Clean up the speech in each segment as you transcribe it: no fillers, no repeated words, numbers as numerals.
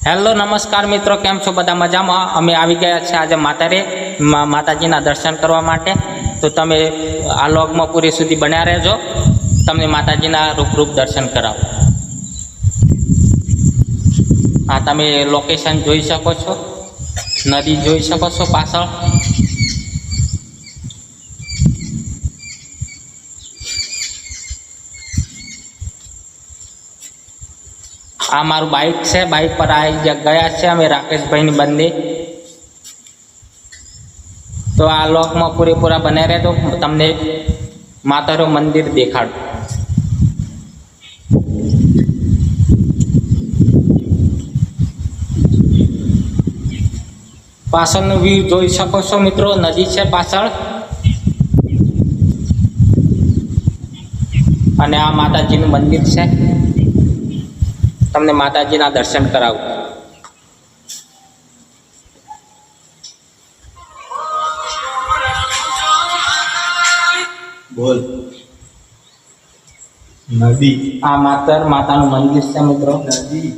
Hello નમસ્કાર મિત્રો, કેમ છો બધા? મજામાં? અમે આવી ગયા છે આજે માતાજીના દર્શન કરવા માટે. તો તમે આ વ્લોગમાં પૂરી સુધી બન્યા રહેજો, તમને માતાજીના રૂપ દર્શન કરાવો. હા, તમે લોકેશન જોઈ શકો છો, નદી જોઈ શકો છો પાછળ. આ મારું બાઇક છે, બાઇક પર આવી ગયા છે અમે રાકેશભાઈની બંને. તો આ લોકમાં પૂરેપૂરા બને રહે તો તમને માતાનું મંદિર દેખાડું. પાછળનું વ્યૂ જોઈ શકો છો મિત્રો, નદી છે પાછળ. અને આ માતાજીનું મંદિર છે, તમને માતાજીના દર્શન કરાવું. બોલ. નદી. આ માતાનું મંદિર છે મિત્રો. નદી.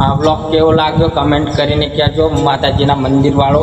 આ બ્લોગ કેવો લાગ્યો કમેન્ટ કરીને કહેજો, માતાજીના મંદિર વાળો.